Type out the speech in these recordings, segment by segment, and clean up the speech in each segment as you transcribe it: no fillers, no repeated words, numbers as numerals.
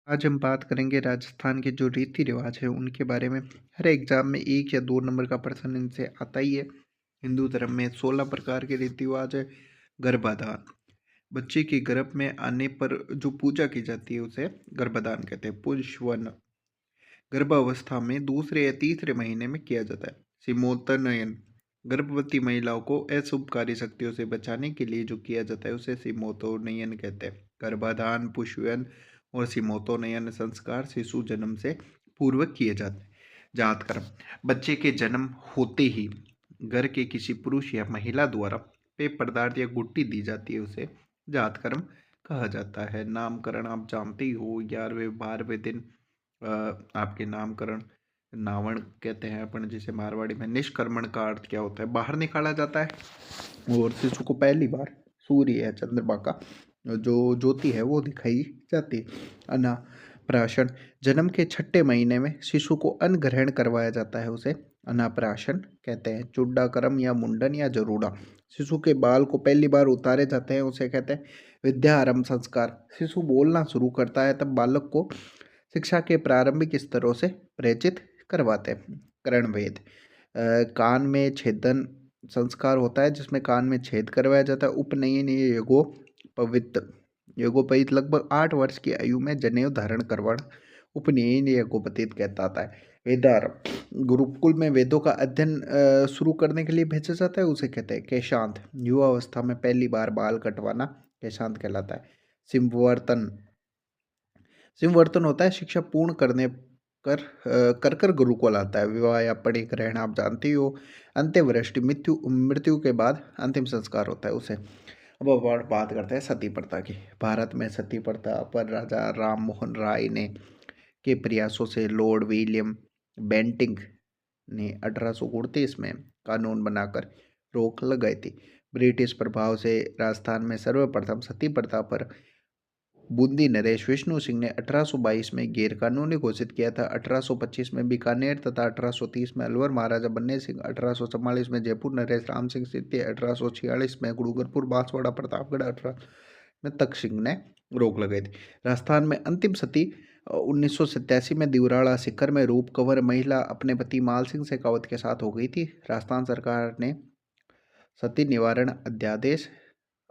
आज हम बात करेंगे राजस्थान के जो रीति रिवाज है उनके बारे में। हर एग्जाम में 1 या 2 नंबर का प्रश्न इनसे आता ही है। हिंदू धर्म में 16 प्रकार के रीति रिवाज है। गर्भाधान, बच्चे के गर्भ में आने पर जो पूजा की जाती है उसे गर्भाधान कहते हैं। पुंसवन, गर्भावस्था में दूसरे या तीसरे महीने में किया जाता है। सिमोतनयन, गर्भवती महिलाओं को अशुभकारी शक्तियों से बचाने के लिए जो किया जाता है उसे सिमोतोनयन कहते हैं। गर्भाधान, पुष्पयन और सिमोतोनयन संस्कार शिशु जन्म से पूर्व किए जाते हैं। जात कर्म, बच्चे के जन्म होते ही घर के किसी पुरुष या महिला द्वारा पेय पदार्थ या गुट्टी दी जाती है, उसे जात कर्म कहा जाता है। नामकरण आप जानते ही हो, 11वें 12वें दिन आपके नामकरण, नावण कहते हैं अपन जिसे मारवाड़ी में। निष्क्रमण का अर्थ क्या होता है? बाहर निकाला जाता है। और शिशु को पहली बार सूर्य या चंद्रमा का जो ज्योति है वो दिखाई जाती है। अनाप्राशन, जन्म के 6ठे महीने में शिशु को अन्न ग्रहण करवाया जाता है, उसे अनाप्राशन कहते हैं। चुड्डा कर्म या मुंडन या जरूड़ा, शिशु के बाल को पहली बार उतारे जाते हैं, उसे कहते हैं विद्या आरंभ संस्कार। शिशु बोलना शुरू करता है तब बालक को शिक्षा के प्रारंभिक स्तरों से परिचित करवाते हैं। करणवेद, कान में छेदन संस्कार होता है जिसमें कान में छेद करवाया जाता है। उपनयन यज्ञोपवीत, यज्ञोपवीत लगभग 8 वर्ष की आयु में जनेऊ धारण करवाना उपनयन यज्ञोपवीत कहता आता है। वेदारंभ, गुरुकुल में वेदों का अध्ययन शुरू करने के लिए भेजा जाता है, उसे कहते हैं केशांत। युवा अवस्था में पहली बार बाल कटवाना केशांत कहलाता है। सिंवर्तन, सिंवर्तन होता है शिक्षा पूर्ण करने कर कर गुरुकुल आता है। विवाह या पढ़ी ग्रहण आप जानते ही हो। अंत्येष्टि, मृत्यु मृत्यु के बाद अंतिम संस्कार होता है, उसे। अब अपन बात करते हैं सती प्रथा की। भारत में सती प्रथा पर राजा राम मोहन राय ने के प्रयासों से लॉर्ड विलियम बेंटिंग ने 1838 में कानून बनाकर रोक लगाई थी। ब्रिटिश प्रभाव से राजस्थान में सर्वप्रथम सती प्रथा पर बूंदी नरेश विष्णु सिंह ने 1822 में गैरकानूनी घोषित किया था। 1825 में बीकानेर तथा 1830 में अलवर महाराजा बन्ने सिंह, 1844 में जयपुर नरेश राम सिंह सिद्धि, 1846 में डूंगरपुर बांसवाड़ा प्रतापगढ़, 18 में तख्त सिंह ने रोक लगाई थी। राजस्थान में अंतिम सती 1987 में दिवराड़ा सिखर में रूप कंवर महिला अपने पति माल सिंह शेखावत के साथ हो गई थी। राजस्थान सरकार ने सती निवारण अध्यादेश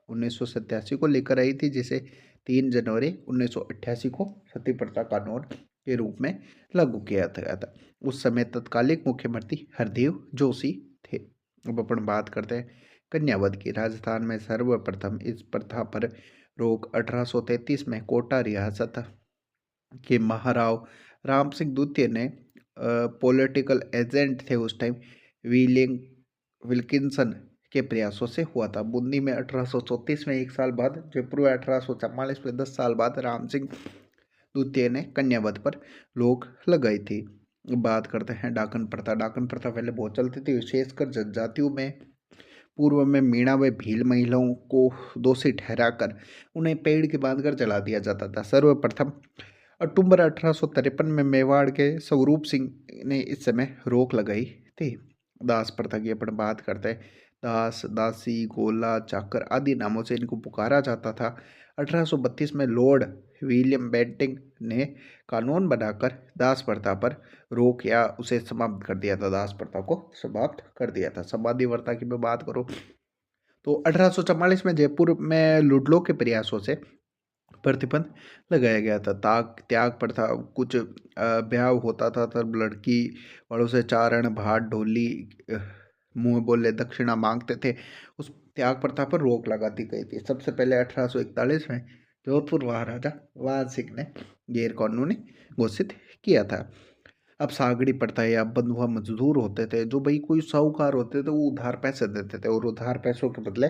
1987 को लेकर आई थी, जिसे 3 जनवरी 1988 को सती प्रथा कानून के रूप में लागू किया गया था। उस समय तत्कालिक मुख्यमंत्री हरदेव जोशी थे। अब अपन बात करते हैं कन्यावध की। राजस्थान में सर्वप्रथम इस प्रथा पर रोक 1833 में कोटा रियासत के महाराव राम सिंह द्वितीय ने पॉलिटिकल एजेंट थे उस टाइम, विलियम विल्किंसन के प्रयासों से हुआ था। बूंदी में 1834 में 1 साल बाद, जयपुर में 1844 में 10 साल बाद राम सिंह द्वितीय ने कन्यावध पर रोक लगाई थी। बात करते हैं डाकन प्रथा। डाकन प्रथा पहले बहुत चलती थी, विशेषकर जनजातियों में। पूर्व में मीणा व भील महिलाओं को दोषी ठहराकर उन्हें पेड़ के बांधकर जला दिया जाता था। सर्वप्रथम अक्टूबर 1853 में मेवाड़ के स्वरूप सिंह ने इस समय रोक लगाई थी। दास प्रथा की अपन बात करते हैं। दास, दासी, गोला, चाकर आदि नामों से इनको पुकारा जाता था। 1832 में लॉर्ड विलियम बेंटिंग ने कानून बनाकर दास प्रथा पर रोक या उसे समाप्त कर दिया था। दास प्रथा को समाप्त कर दिया था। समाधि प्रथा की मैं बात करूँ तो 1844 में जयपुर में लुडलो के प्रयासों से प्रतिबंध लगाया गया था। त्याग प्रथा, कुछ ब्याह होता था तब लड़की वालों से चारण, भाट, ढोली, मुंह बोले दक्षिणा मांगते थे। उस त्याग प्रथा पर रोक लगा दी गई थी। सबसे पहले 1841 में जोधपुर महाराजा वान सिंह ने गैर कानूनी घोषित किया था। अब सागड़ी प्रथा या बंधुआ मजदूर होते थे, जो भाई कोई साहूकार होते थे वो उधार पैसे देते थे और उधार पैसों के बदले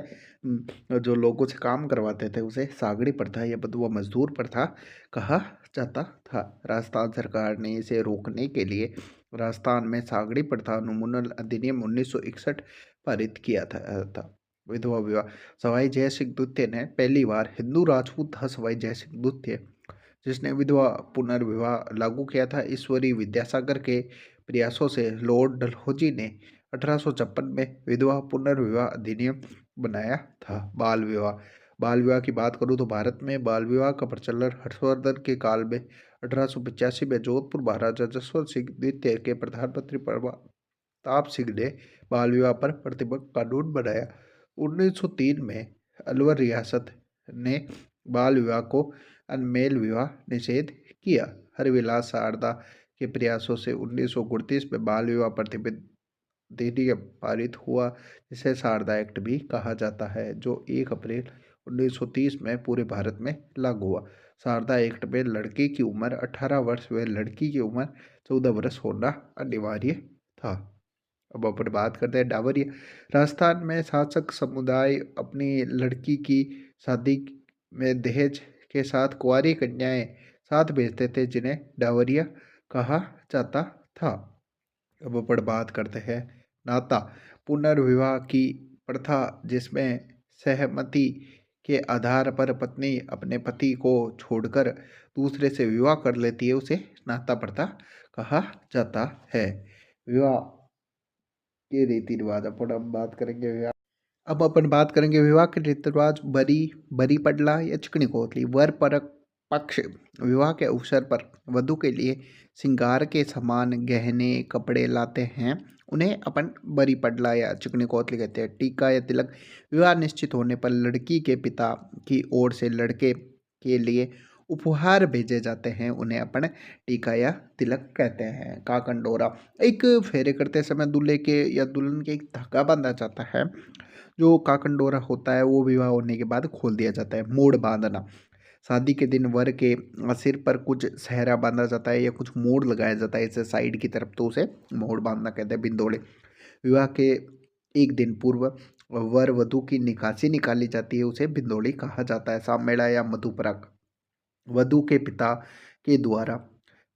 जो लोगों से काम करवाते थे उसे सागड़ी प्रथा या बंधुआ मजदूर प्रथा कहा जाता था। राजस्थान सरकार ने इसे रोकने के लिए राजस्थान में सागड़ी प्रथा अनुमूलन अधिनियम 1961 पारित किया था। विधवा विवाह, सवाई जय सिंह द्वितीय ने पहली बार हिंदू राजपूत था। सवाई जय सिंह द्वितीय जिसने विधवा पुनर्विवाह लागू किया था। ईश्वरी विद्यासागर के प्रयासों से लॉर्ड डलहौजी ने 1856 में विधवा पुनर्विवाह अधिनियम बनाया था। बाल विवाह, बाल विवाह की बात करूँ तो भारत में बाल विवाह का प्रचलन हर्षवर्धन के काल में 1885 में जोधपुर महाराजा जसवंत सिंह द्वितीय के प्रधानमंत्री प्रताप सिंह ने बाल विवाह पर प्रतिबंध कानून बनाया। 1903 में अलवर रियासत ने बाल विवाह को अनमेल विवाह निषेध किया। हरविलास शारदा के प्रयासों से 1939 में बाल विवाह प्रतिबंध अधिनियम पारित हुआ, जिसे शारदा एक्ट भी कहा जाता है, जो 1 अप्रैल 1930 में पूरे भारत में लागू हुआ। शारदा एक्ट में लड़के की उम्र 18 वर्ष व लड़की की उम्र 14 वर्ष होना अनिवार्य था। अब अपन बात करते हैं डावरिया। राजस्थान में शासक समुदाय अपनी लड़की की शादी में दहेज के साथ कुंवारी कन्याएं साथ भेजते थे, जिन्हें डावरिया कहा जाता था। अब अपन बात करते हैं नाता पुनर्विवाह की प्रथा, जिसमें सहमति के आधार पर पत्नी अपने पति को छोड़कर दूसरे से विवाह कर लेती है, उसे नाता प्रथा कहा जाता है। विवाह के रीति रिवाज अपन हम बात करेंगे विवाह। अब अपन बात करेंगे विवाह के रीति रिवाज। बरी बरी पडला या चिकनी कोतली। वर परक पक्ष विवाह के अवसर पर वधु के लिए श्रृंगार के समान गहने कपड़े लाते हैं, उन्हें अपन बरी पडला या चिकनी कोतली कहते हैं। टीका या तिलक विवाह निश्चित होने पर लड़की के पिता की ओर से लड़के के लिए उपहार भेजे जाते हैं, उन्हें अपन टीका या तिलक कहते हैं। काकंडोरा एक फेरे करते समय दूल्हे के या दुल्हन के एक धागा बांधा जाता है। जो काकंडोरा होता है वो विवाह होने के बाद खोल दिया जाता है। मोड़ बांधना शादी के दिन वर के सिर पर कुछ सहरा बांधा जाता है या कुछ मोड़ लगाया जाता है इसे साइड की तरफ, तो उसे मोड़ बांधना कहते हैं। बिंदोड़े विवाह के एक दिन पूर्व वर वधु की निकासी निकाली जाती है, उसे बिंदोड़ी कहा जाता है। सामेड़ा या मधुपरक वधु के पिता के द्वारा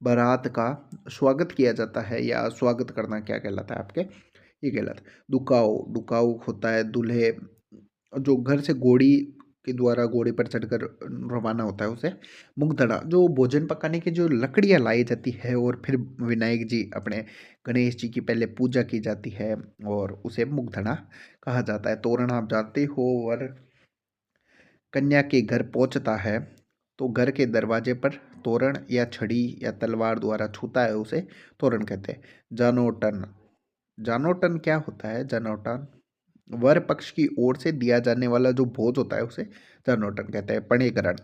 बारात का स्वागत किया जाता है, या स्वागत करना क्या कहलाता है आपके, ये कहलाता है। दुकाऊ दुकाऊ होता है दूल्हे जो घर से घोड़ी के द्वारा घोड़े पर चढ़कर रवाना होता है, उसे। मुगधड़ा जो भोजन पकाने की जो लकड़ियाँ लाई जाती है और फिर विनायक जी अपने गणेश जी की पहले पूजा की जाती है, और उसे मुगधड़ा कहा जाता है। तोरण आप जानते हो, वर कन्या के घर पहुंचता है तो घर के दरवाजे पर तोरण या छड़ी या तलवार द्वारा छूता है, उसे तोरण कहते हैं। जानोटन जानोटन क्या होता है? जानोटन वर पक्ष की ओर से दिया जाने वाला जो भोज होता है, उसे जानोटन कहते हैं। पणीकरण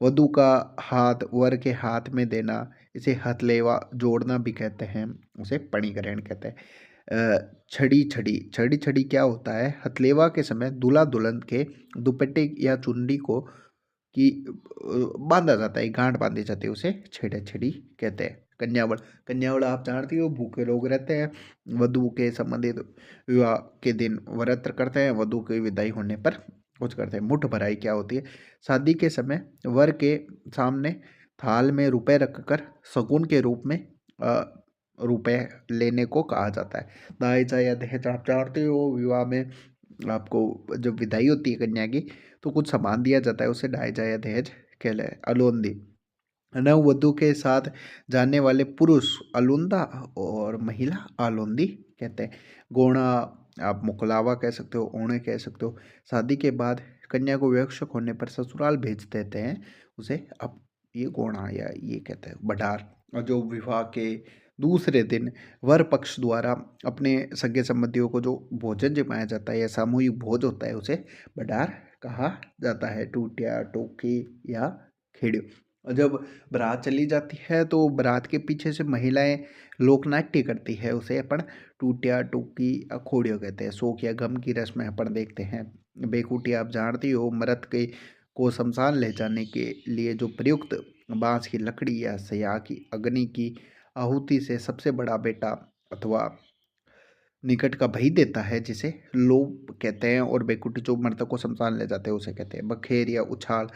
वधु का हाथ वर के हाथ में देना, इसे हथलेवा जोड़ना भी कहते हैं, उसे पणीकरण कहते हैं। छड़ी छड़ी छड़ी छड़ी क्या होता है? हथलेवा के समय दूल्हा दुल्हन के दुपट्टे या चुन्नी को कि बांधा जाता है, गांठ बांधी जाती है, उसे छेड़ा छड़ी कहते हैं। कन्यावड़ कन्यावड़ आप जानती हो, भूखे लोग रहते हैं, वधु के संबंधित विवाह के दिन व्रत करते हैं, वधु की विदाई होने पर कुछ करते हैं। मुठ भराई क्या होती है? शादी के समय वर के सामने थाल में रुपए रखकर शगुन के रूप में रुपए लेने को कहा जाता है। दाइजा या दहेज आप जानते हो, विवाह में आपको जब विदाई होती है कन्या की तो कुछ सामान दिया जाता है, उसे दाइजा या दहेज कहलाए। अलोंदी नववधु के साथ जाने वाले पुरुष अलुंदा और महिला आलोंदी कहते हैं। गोणा आप मुकलावा कह सकते हो, ओणे कह सकते हो। शादी के बाद कन्या को वयस्क होने पर ससुराल भेज देते हैं, उसे अब ये गोणा या ये कहते हैं। बडार और जो विवाह के दूसरे दिन वर पक्ष द्वारा अपने सगे संबंधियों को जो भोजन जमाया जाता है या सामूहिक भोज होता है, उसे बडार कहा जाता है। टूटिया टोकी या खेड़ियो और जब बारात चली जाती है तो बारात के पीछे से महिलाएं लोक नाट्य करती है, उसे अपन टूटिया टोकी अखोड़ियो कहते हैं। शोक या गम की रस्म अपन देखते हैं। बेकुटी आप जानती हो, मृत के को शमशान ले जाने के लिए जो प्रयुक्त बांस की लकड़ी या सया की अग्नि की आहुति से सबसे बड़ा बेटा अथवा निकट का भाई देता है, जिसे लोभ कहते हैं। और बेकुटी जो मृतक को शमशान ले जाते हैं, उसे कहते हैं। बखेर या उछाल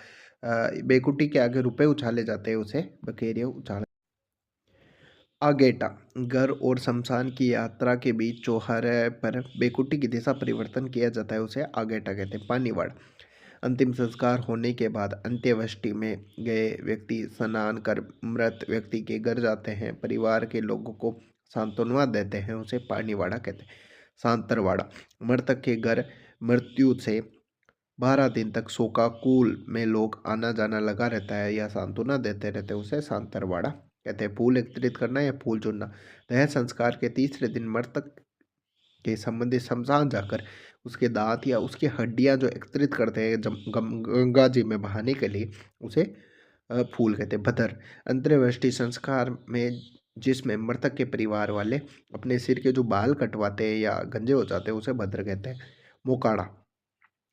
बेकुटी के आगे रुपए उछाले जाते हैं, उसे बखेर या उछाल। आगेटा घर और शमशान की यात्रा के बीच चौराहे पर बेकुटी की दिशा परिवर्तन किया जाता है, उसे आगेटा कहते हैं। पानीवाड़ अंतिम संस्कार होने के बाद अंत्येष्टि में गए व्यक्ति स्नान कर मृत व्यक्ति के घर जाते हैं, परिवार के लोगों को सांत्वना देते हैं, उसे पानीवाड़ा कहते हैं। सांतरवाड़ा मृतक के घर मृत्यु से 12 दिन तक शोकाकुल में लोग आना जाना लगा रहता है या सांत्वना देते रहते हैं, उसे सांतरवाड़ा कहते हैं। फूल एकत्रित करना या फूल चुनना। दह संस्कार के तीसरे दिन मृतक के संबंधी शमशान जाकर उसके दांत या उसकी हड्डियां जो एकत्रित करते हैं गंगा जी में बहाने के लिए, उसे फूल कहते हैं। भदर अंत्येष्टि संस्कार में जिसमें मृतक के परिवार वाले अपने सिर के जो बाल कटवाते हैं या गंजे हो जाते हैं, उसे भद्र कहते हैं। मोकाड़ा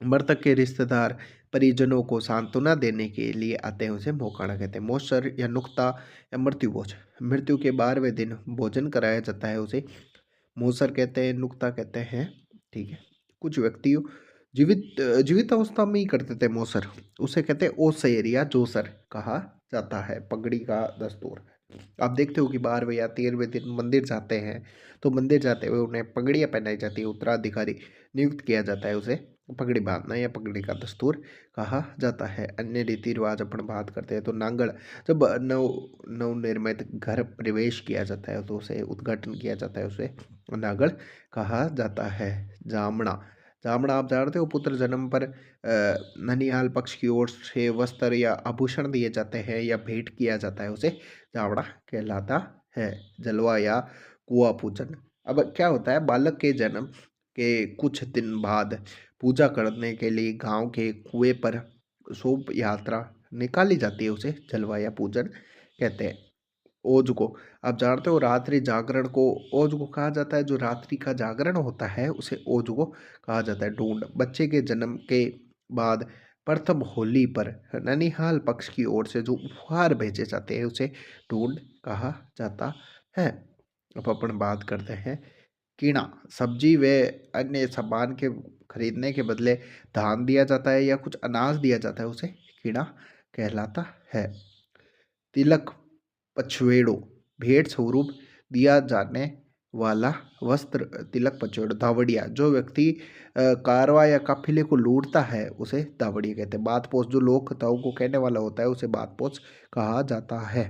मृतक के रिश्तेदार परिजनों को सांत्वना देने के लिए आते हैं, उसे मोकाड़ा कहते हैं। मोसर या नुक्ता या मृत्यु भोज मृत्यु के 12वें दिन भोजन कराया जाता है, उसे मोसर कहते हैं, नुक्ता कहते हैं। ठीक है। कुछ व्यक्ति जीवित अवस्था में ही करते थे मोसर, उसे कहते हैं ओसेर या जोसर कहा जाता है। पगड़ी का दस्तूर आप देखते हो कि 12वें या 13वें दिन मंदिर जाते हैं, तो मंदिर जाते हुए उन्हें पगड़ियाँ पहनाई जाती है, उत्तराधिकारी नियुक्त किया जाता है, उसे पगड़ी बांधना या पगड़ी का दस्तूर कहा जाता है। अन्य रीति रिवाज अपन बात करते हैं तो नांगड़ जब नवनिर्मित घर प्रवेश किया जाता है तो उसे उद्घाटन किया जाता है, उसे नागड़ कहा जाता है। जामना जामना आप जानते हो पुत्र जन्म पर ननिहाल पक्ष की ओर से वस्त्र या आभूषण दिए जाते हैं या भेंट किया जाता है, उसे जावड़ा कहलाता है। जलवा या कुआं पूजन अब क्या होता है, बालक के जन्म के कुछ दिन बाद पूजा करने के लिए गांव के कुएं पर शोभ यात्रा निकाली जाती है, उसे जलवा या पूजन कहते हैं। ओज को आप जानते हो रात्रि जागरण को ओज को कहा जाता है, जो रात्रि का जागरण होता है उसे ओज को कहा जाता है। ढूंढ बच्चे के जन्म के बाद प्रथम होली पर ननिहाल पक्ष की ओर से जो उपहार भेजे जाते हैं, उसे ढूंढ कहा जाता है। अब अपन बात करते हैं कीणा सब्जी व अन्य सामान के खरीदने के बदले धान दिया जाता है या कुछ अनाज दिया जाता है, उसे कीणा कहलाता है। तिलक पछवेड़ो भेंट स्वरूप दिया जाने वाला वस्त्र तिलक पछवेड़ो। धावड़िया जो व्यक्ति कारवा या काफिले को लूटता है, उसे धावड़िया कहते हैं। बात पोष जो लोक कथाओं को कहने वाला होता है, उसे बात पोष कहा जाता है।